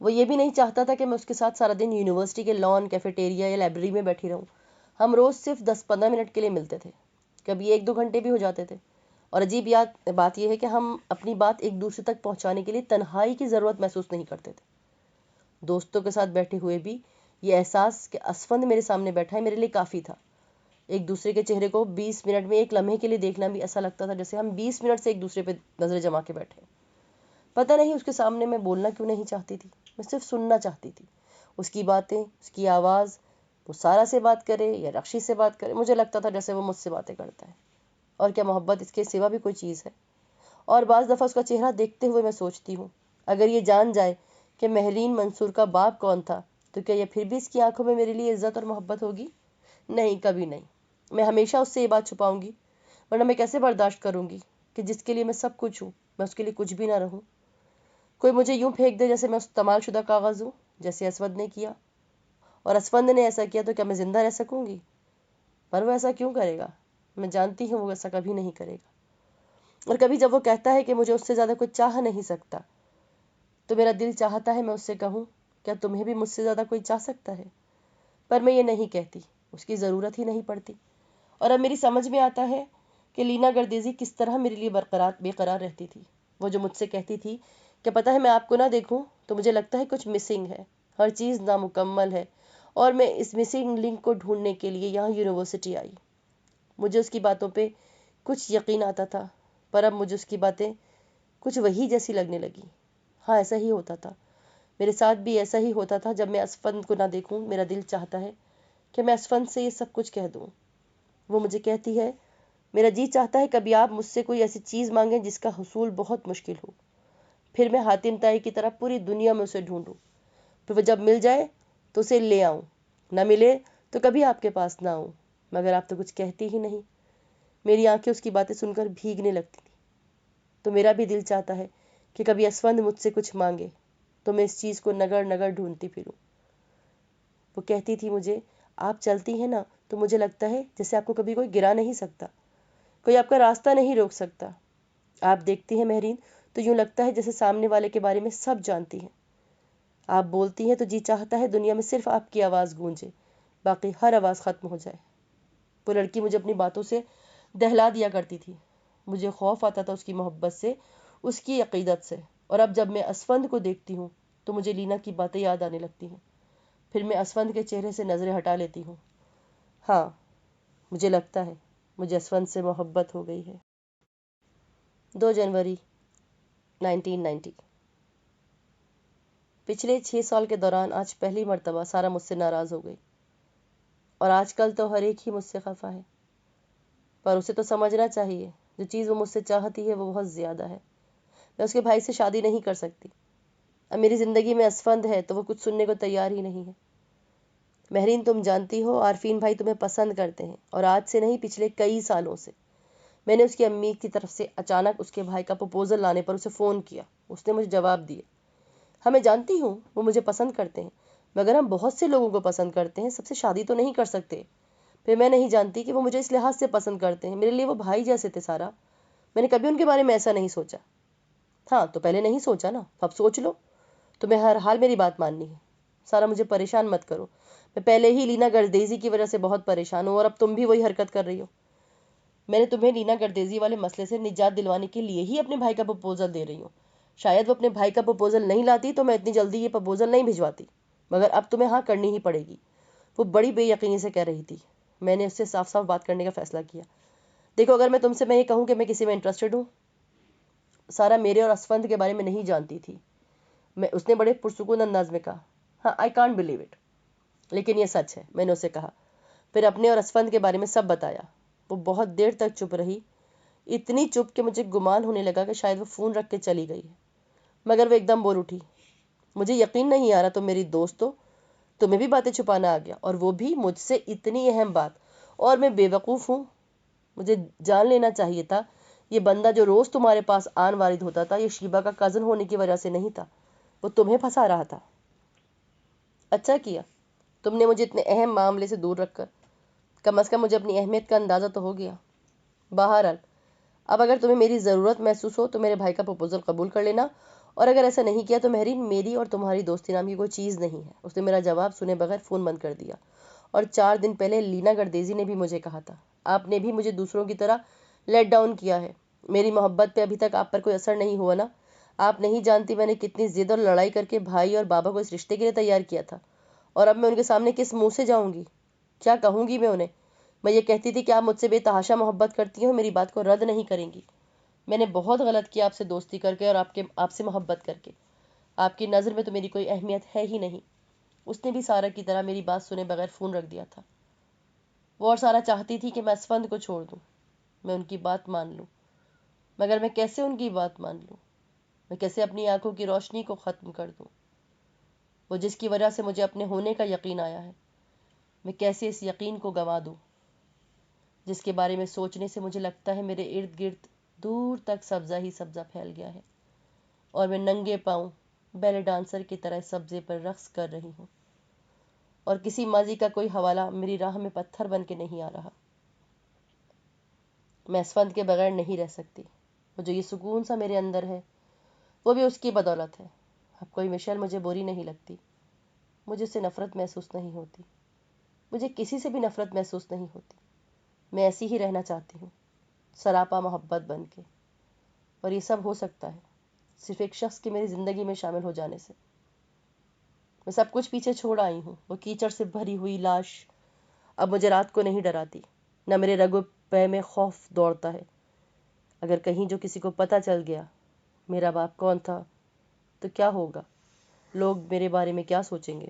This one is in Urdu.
وہ یہ بھی نہیں چاہتا تھا کہ میں اس کے ساتھ سارا دن یونیورسٹی کے لان، کیفیٹیریا یا لائبریری میں بیٹھی رہوں۔ ہم روز صرف 10-15 منٹ کے لیے ملتے تھے، کبھی 1-2 گھنٹے بھی ہو جاتے تھے۔ اور عجیب بات یہ ہے کہ ہم اپنی بات ایک دوسرے تک پہنچانے کے لیے تنہائی کی ضرورت محسوس نہیں کرتے تھے۔ دوستوں کے ساتھ بیٹھے ہوئے بھی یہ احساس کہ اسفند میرے سامنے بیٹھا ہے میرے لیے کافی تھا۔ ایک دوسرے کے چہرے کو 20 منٹ میں ایک لمحے کے لیے دیکھنا بھی ایسا لگتا تھا جیسے ہم 20 منٹ سے ایک دوسرے پہ نظریں جما کے بیٹھے۔ پتہ نہیں اس کے سامنے میں بولنا کیوں نہیں چاہتی تھی، میں صرف سننا چاہتی تھی۔ اس کی باتیں، اس کی آواز، وہ سارا سے بات کرے یا رخشی سے بات کرے، مجھے لگتا تھا جیسے وہ مجھ سے باتیں کرتا ہے۔ اور کیا محبت اس کے سوا بھی کوئی چیز ہے؟ اور بعض دفعہ اس کا چہرہ دیکھتے ہوئے میں سوچتی ہوں، اگر یہ جان جائے کہ مہرین منصور کا باپ کون تھا تو کیا یہ پھر بھی اس کی آنکھوں میں میرے لیے عزت اور محبت ہوگی؟ نہیں، کبھی نہیں۔ میں ہمیشہ اس سے یہ بات چھپاؤں گی، ورنہ میں کیسے برداشت کروں گی کہ جس کے لیے میں سب کچھ ہوں، میں اس کے لیے کچھ بھی نہ رہوں۔ کوئی مجھے یوں پھینک دے جیسے میں استعمال شدہ کاغذ ہوں، جیسے اسود نے کیا۔ اور اسفند نے ایسا کیا تو کیا میں زندہ رہ سکوں گی؟ پر وہ ایسا کیوں کرے گا؟ میں جانتی ہوں وہ ایسا کبھی نہیں کرے گا۔ اور کبھی جب وہ کہتا ہے کہ مجھے اس سے زیادہ کوئی چاہ نہیں سکتا، تو میرا دل چاہتا ہے میں اس سے کہوں، کیا تمہیں بھی مجھ سے زیادہ کوئی چاہ سکتا ہے؟ پر میں یہ نہیں کہتی، اس کی ضرورت ہی نہیں پڑتی۔ اور اب میری سمجھ میں آتا ہے کہ لینا گردیزی کس طرح میرے لیے بے قرار رہتی تھی۔ وہ جو مجھ سے کہتی تھی کہ پتہ ہے میں آپ کو نہ دیکھوں تو مجھے لگتا ہے کچھ مسنگ ہے، ہر چیز نامکمل ہے، اور میں اس مسنگ لنک کو ڈھونڈنے کے لیے یہاں یونیورسٹی آئی۔ مجھے اس کی باتوں پہ کچھ یقین آتا تھا، پر اب مجھے اس کی باتیں کچھ وہی جیسی لگنے لگی۔ ہاں، ایسا ہی ہوتا تھا، میرے ساتھ بھی ایسا ہی ہوتا تھا۔ جب میں اسفند کو نہ دیکھوں میرا دل چاہتا ہے کہ میں اسفند سے یہ سب کچھ کہہ دوں۔ وہ مجھے کہتی ہے، میرا جی چاہتا ہے کبھی آپ مجھ سے کوئی ایسی چیز مانگیں جس کا حصول بہت مشکل ہو، پھر میں حاتم طائی کی طرح پوری دنیا میں اسے ڈھونڈوں، پھر وہ جب مل جائے تو اسے لے آؤں، نہ ملے تو کبھی آپ کے پاس نہ آؤں، مگر آپ تو کچھ کہتی ہی نہیں۔ میری آنکھیں اس کی باتیں سن کر بھیگنے لگتی تھیں۔ تو میرا بھی دل چاہتا ہے کہ کبھی اسفند مجھ سے کچھ مانگے تو میں اس چیز کو نگر نگر ڈھونڈتی پھروں۔ وہ کہتی تھی مجھے، آپ چلتی ہیں نا تو مجھے لگتا ہے جیسے آپ کو کبھی کوئی گرا نہیں سکتا، کوئی آپ کا راستہ نہیں روک سکتا۔ آپ دیکھتی ہیں مہرین تو یوں لگتا ہے جیسے سامنے والے کے بارے میں سب جانتی ہیں۔ آپ بولتی ہیں تو جی چاہتا ہے دنیا میں صرف آپ کی آواز گونجے، باقی ہر آواز ختم ہو جائے۔ وہ لڑکی مجھے اپنی باتوں سے دہلا دیا کرتی تھی۔ مجھے خوف آتا تھا اس کی محبت سے، اس کی عقیدت سے۔ اور اب جب میں اسفند کو دیکھتی ہوں تو مجھے لینا کی باتیں یاد آنے لگتی ہیں۔ پھر میں اسفند کے چہرے سے نظریں ہٹا لیتی ہوں۔ ہاں، مجھے لگتا ہے مجھے اسفند سے محبت ہو گئی ہے۔ 2 جنوری 1990۔ پچھلے 6 سال کے دوران آج پہلی مرتبہ سارا مجھ سے ناراض ہو گئی، اور آج کل تو ہر ایک ہی مجھ سے خفا ہے۔ پر اسے تو سمجھنا چاہیے جو چیز وہ مجھ سے چاہتی ہے وہ بہت زیادہ ہے۔ میں اس کے بھائی سے شادی نہیں کر سکتی۔ اب میری زندگی میں اسفند ہے تو وہ کچھ سننے کو تیار ہی نہیں ہے۔ مہرین، تم جانتی ہو عارفین بھائی تمہیں پسند کرتے ہیں، اور آج سے نہیں پچھلے کئی سالوں سے۔ میں نے اس کی امی کی طرف سے اچانک اس کے بھائی کا پروپوزل لانے پر اسے فون کیا، اس نے مجھے جواب دیا۔ ہاں، میں جانتی ہوں وہ مجھے پسند کرتے ہیں، مگر ہم بہت سے لوگوں کو پسند کرتے ہیں، سب سے شادی تو نہیں کر سکتے۔ پھر میں نہیں جانتی کہ وہ مجھے اس لحاظ سے پسند کرتے ہیں، میرے لیے وہ بھائی جیسے تھے سارا۔ میں نے کبھی ان کے بارے میں ایسا نہیں سوچا۔ ہاں، تو پہلے نہیں سوچا نا، اب سوچ لو۔ تمہیں ہر حال میری بات ماننی ہے۔ سارا، مجھے پریشان مت کرو، میں پہلے ہی لینا گردیزی کی وجہ سے بہت پریشان ہوں، اور اب تم بھی وہی حرکت کر رہی ہو۔ میں نے تمہیں لینا گردیزی والے مسئلے سے نجات دلوانے کے لیے ہی اپنے بھائی کا پروپوزل دے رہی ہوں۔ شاید وہ اپنے بھائی کا پروپوزل نہیں لاتی تو میں اتنی جلدی یہ پروپوزل نہیں بھجواتی، مگر اب تمہیں ہاں کرنی ہی پڑے گی۔ وہ بڑی بے یقینی سے کہہ رہی تھی۔ میں نے اس سے صاف صاف بات کرنے کا فیصلہ کیا۔ دیکھو، اگر میں تم سے یہ کہوں کہ میں کسی میں انٹرسٹڈ ہوں، سارا میرے اور اسفند کے بارے میں نہیں جانتی تھی۔ اس نے بڑے پرسکون انداز میں کہا، ہاں، آئی کانٹ بلیو اٹ، لیکن یہ سچ ہے، میں نے اسے کہا۔ پھر اپنے اور اسفند کے بارے میں سب بتایا۔ وہ بہت دیر تک چپ رہی، اتنی چپ کہ مجھے گمان ہونے لگا کہ شاید وہ فون رکھ کے چلی گئی ہے، مگر وہ ایک دم بول اٹھی، مجھے یقین نہیں آ رہا تم میری دوست ہو، تمہیں بھی باتیں چھپانا آ گیا، اور وہ بھی مجھ سے اتنی اہم بات، اور میں بے وقوف ہوں۔ مجھے جان لینا چاہیے تھا یہ بندہ جو روز تمہارے پاس آن وارد ہوتا تھا یہ شیبہ کا کزن ہونے کی وجہ سے نہیں تھا، وہ تمہیں پھنسا رہا تھا۔ اچھا کیا تم نے مجھے اتنے اہم معاملے سے دور رکھ کر، کم از کم مجھے اپنی اہمیت کا اندازہ تو ہو گیا۔ بہرحال اب اگر تمہیں میری ضرورت محسوس ہو تو میرے بھائی کا پروپوزل قبول کر لینا، اور اگر ایسا نہیں کیا تو مہرین میری اور تمہاری دوستی نام کی کوئی چیز نہیں ہے۔ اس نے میرا جواب سنے بغیر فون بند کر دیا۔ اور 4 دن پہلے لینا گردیزی نے بھی مجھے کہا تھا، آپ نے بھی مجھے دوسروں کی طرح لیٹ ڈاؤن کیا ہے۔ میری محبت پہ ابھی تک آپ پر کوئی اثر نہیں ہوا نا؟ آپ نہیں جانتی میں نے کتنی ضد اور لڑائی کر کے بھائی اور بابا کو اس رشتے کے لیے تیار کیا تھا، اور اب میں ان کے سامنے کس منہ سے جاؤں گی؟ کیا کہوں گی میں انہیں؟ میں یہ کہتی تھی کہ آپ مجھ سے بے تحاشا محبت کرتی ہیں، میری بات کو رد نہیں کریں گی۔ میں نے بہت غلط کیا آپ سے دوستی کر کے اور آپ سے محبت کر کے۔ آپ کی نظر میں تو میری کوئی اہمیت ہے ہی نہیں۔ اس نے بھی سارا کی طرح میری بات سنے بغیر فون رکھ دیا تھا۔ وہ اور سارا چاہتی تھی کہ میں اسفند کو چھوڑ دوں، میں ان کی بات مان لوں، مگر میں کیسے ان کی بات مان لوں؟ میں کیسے اپنی آنکھوں کی روشنی کو ختم کر دوں؟ وہ جس کی وجہ سے مجھے اپنے ہونے کا یقین آیا ہے، میں کیسے اس یقین کو گنوا دوں، جس کے بارے میں سوچنے سے مجھے لگتا ہے میرے ارد گرد دور تک سبزہ ہی سبزہ پھیل گیا ہے، اور میں ننگے پاؤں بیلے ڈانسر کی طرح سبزے پر رقص کر رہی ہوں، اور کسی ماضی کا کوئی حوالہ میری راہ میں پتھر بن کے نہیں آ رہا۔ میں اسفند کے بغیر نہیں رہ سکتی۔ وہ جو یہ سکون سا میرے اندر ہے، وہ بھی اس کی بدولت ہے۔ اب کوئی مشعل مجھے بری نہیں لگتی، مجھے اس سے نفرت محسوس نہیں ہوتی، مجھے کسی سے بھی نفرت محسوس نہیں ہوتی۔ میں ایسی ہی رہنا چاہتی ہوں، سراپا محبت بن کے، اور یہ سب ہو سکتا ہے صرف ایک شخص کے میری زندگی میں شامل ہو جانے سے۔ میں سب کچھ پیچھے چھوڑ آئی ہوں۔ وہ کیچڑ سے بھری ہوئی لاش اب مجھے رات کو نہیں ڈراتی، نہ میرے رگ و پے میں خوف دوڑتا ہے۔ اگر کہیں جو کسی کو پتہ چل گیا میرا باپ کون تھا تو کیا ہوگا؟ لوگ میرے بارے میں کیا سوچیں گے؟